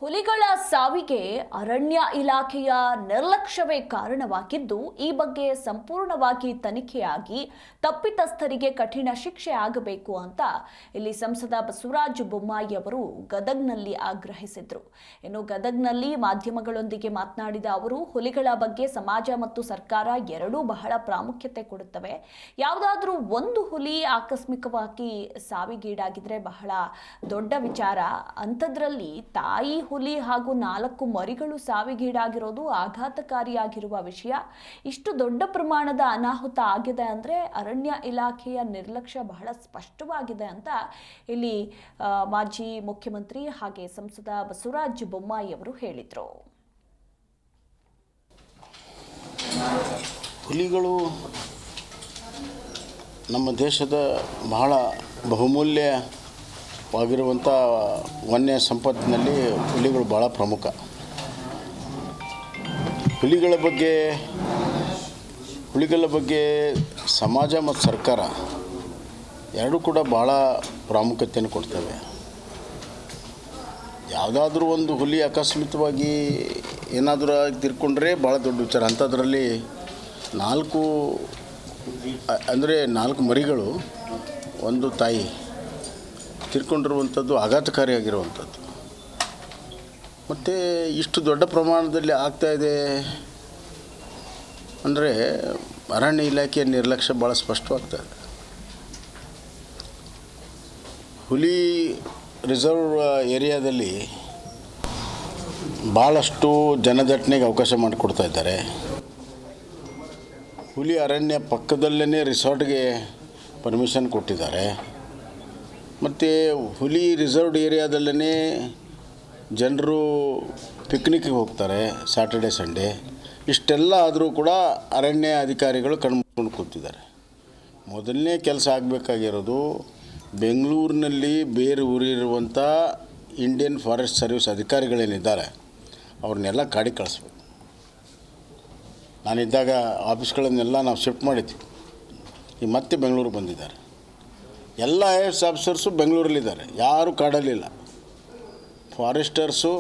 ಹುಲಿಗಳ ಸಾವಿಗೆ ಅರಣ್ಯ ಇಲಾಖೆಯ ನಿರ್ಲಕ್ಷ್ಯವೇ ಕಾರಣವಾಗಿದ್ದು, ಈ ಬಗ್ಗೆ ಸಂಪೂರ್ಣವಾಗಿ ತನಿಖೆಯಾಗಿ ತಪ್ಪಿತಸ್ಥರಿಗೆ ಕಠಿಣ ಶಿಕ್ಷೆ ಆಗಬೇಕು ಅಂತ ಇಲ್ಲಿ ಸಂಸದ ಬಸವರಾಜ ಬೊಮ್ಮಾಯಿ ಅವರು ಗದಗ್ನಲ್ಲಿ ಆಗ್ರಹಿಸಿದರು. ಇನ್ನು ಗದಗ್ನಲ್ಲಿ ಮಾಧ್ಯಮಗಳೊಂದಿಗೆ ಮಾತನಾಡಿದ ಅವರು, ಹುಲಿಗಳ ಬಗ್ಗೆ ಸಮಾಜ ಮತ್ತು ಸರ್ಕಾರ ಎರಡೂ ಬಹಳ ಪ್ರಾಮುಖ್ಯತೆ ಕೊಡುತ್ತವೆ. ಯಾವುದಾದ್ರೂ ಒಂದು ಹುಲಿ ಆಕಸ್ಮಿಕವಾಗಿ ಸಾವಿಗೀಡಾಗಿದ್ರೆ ಬಹಳ ದೊಡ್ಡ ವಿಚಾರ. ಅಂಥದ್ರಲ್ಲಿ ತಾಯಿ ಹುಲಿ ಹಾಗೂ 4 ಮರಿಗಳು ಸಾವಿಗೀಡಾಗಿರೋದು ಆಘಾತಕಾರಿಯಾಗಿರುವ ವಿಷಯ. ಇಷ್ಟು ದೊಡ್ಡ ಪ್ರಮಾಣದ ಅನಾಹುತ ಆಗಿದೆ ಅಂದರೆ ಅರಣ್ಯ ಇಲಾಖೆಯ ನಿರ್ಲಕ್ಷ್ಯ ಬಹಳ ಸ್ಪಷ್ಟವಾಗಿದೆ ಅಂತ ಇಲ್ಲಿ ಮಾಜಿ ಮುಖ್ಯಮಂತ್ರಿ ಹಾಗೆ ಸಂಸದ ಬಸವರಾಜ ಬೊಮ್ಮಾಯಿ ಅವರು ಹೇಳಿದರು. ಹುಲಿಗಳು ನಮ್ಮ ದೇಶದ ಬಹಳ ಬಹುಮೂಲ್ಯವಾಗಿರುವಂಥ ವನ್ಯ ಸಂಪತ್ತಿನಲ್ಲಿ ಹುಲಿಗಳು ಭಾಳ ಪ್ರಮುಖ. ಹುಲಿಗಳ ಬಗ್ಗೆ ಸಮಾಜ ಮತ್ತು ಸರ್ಕಾರ ಎರಡೂ ಕೂಡ ಭಾಳ ಪ್ರಾಮುಖ್ಯತೆಯನ್ನು ಕೊಡ್ತವೆ. ಯಾವುದಾದ್ರೂ ಒಂದು ಹುಲಿ ಅಕಸ್ಮಿತವಾಗಿ ಏನಾದರೂ ತಿರ್ಕೊಂಡ್ರೆ ಭಾಳ ದೊಡ್ಡ ವಿಚಾರ. ಅಂಥದ್ರಲ್ಲಿ 4 ಮರಿಗಳು, ಒಂದು ತಾಯಿ ತಿರ್ಕೊಂಡಿರುವಂಥದ್ದು ಆಘಾತಕಾರಿಯಾಗಿರುವಂಥದ್ದು. ಮತ್ತು ಇಷ್ಟು ದೊಡ್ಡ ಪ್ರಮಾಣದಲ್ಲಿ ಆಗ್ತಾಯಿದೆ ಅಂದರೆ ಅರಣ್ಯ ಇಲಾಖೆಯ ನಿರ್ಲಕ್ಷ್ಯ ಭಾಳ ಸ್ಪಷ್ಟವಾಗ್ತಾಯಿದೆ. ಹುಲಿ ರಿಸರ್ವ್ ಏರಿಯಾದಲ್ಲಿ ಭಾಳಷ್ಟು ಜನದಟ್ಟಣೆಗೆ ಅವಕಾಶ ಮಾಡಿಕೊಡ್ತಾ ಇದ್ದಾರೆ. ಹುಲಿ ಅರಣ್ಯ ಪಕ್ಕದಲ್ಲೇ ರಿಸಾರ್ಟ್ಗೆ ಪರ್ಮಿಷನ್ ಕೊಟ್ಟಿದ್ದಾರೆ. ಮತ್ತು ಹುಲಿ ರಿಸರ್ವ್ಡ್ ಏರಿಯಾದಲ್ಲೇ ಜನರು ಪಿಕ್ನಿಕ್ಗೆ ಹೋಗ್ತಾರೆ ಸ್ಯಾಟರ್ಡೆ ಸಂಡೇ. ಇಷ್ಟೆಲ್ಲ ಆದರೂ ಕೂಡ ಅರಣ್ಯ ಅಧಿಕಾರಿಗಳು ಕಣ್ಮುಚ್ಕೊಂಡು ಕೂತಿದ್ದಾರೆ. ಮೊದಲನೇ ಕೆಲಸ ಆಗಬೇಕಾಗಿರೋದು ಬೆಂಗಳೂರಿನಲ್ಲಿ ಬೇರೆ ಊರಿರುವಂಥ ಇಂಡಿಯನ್ ಫಾರೆಸ್ಟ್ ಸರ್ವಿಸ್ ಅಧಿಕಾರಿಗಳೇನಿದ್ದಾರೆ ಅವ್ರನ್ನೆಲ್ಲ ಕಾಡಿಗೆ ಕಳಿಸ್ಬೇಕು. ನಾನಿದ್ದಾಗ ಆಫೀಸ್ಗಳನ್ನೆಲ್ಲ ನಾವು ಶಿಫ್ಟ್ ಮಾಡಿದ್ವಿ. ಈಗ ಮತ್ತೆ ಬೆಂಗಳೂರಿಗೆ ಬಂದಿದ್ದಾರೆ. ಎಲ್ಲ IAS ಆಫೀಸರ್ಸು ಬೆಂಗಳೂರಲ್ಲಿದ್ದಾರೆ, ಯಾರೂ ಕಾಡಲ್ಲಿಲ್ಲ. ಫಾರೆಸ್ಟರ್ಸು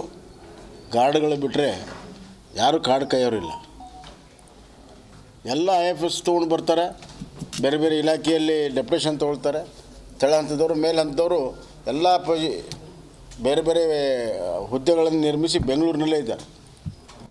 ಗಾರ್ಡ್ಗಳು ಬಿಟ್ಟರೆ ಯಾರೂ ಕಾಡು ಕಾಯೋರಿಲ್ಲ. ಎಲ್ಲ IFS ತೊಗೊಂಡು ಬರ್ತಾರೆ, ಬೇರೆ ಬೇರೆ ಇಲಾಖೆಯಲ್ಲಿ ಡೆಪ್ಯುಟೇಷನ್ ತೊಗೊಳ್ತಾರೆ. ತಳ ಹಂತದವರು ಮೇಲೆ ಹಂತದವರು ಎಲ್ಲ ಬೇರೆ ಬೇರೆ ಹುದ್ದೆಗಳನ್ನು ನಿರ್ಮಿಸಿ ಬೆಂಗಳೂರಿನಲ್ಲೇ ಇದ್ದಾರೆ.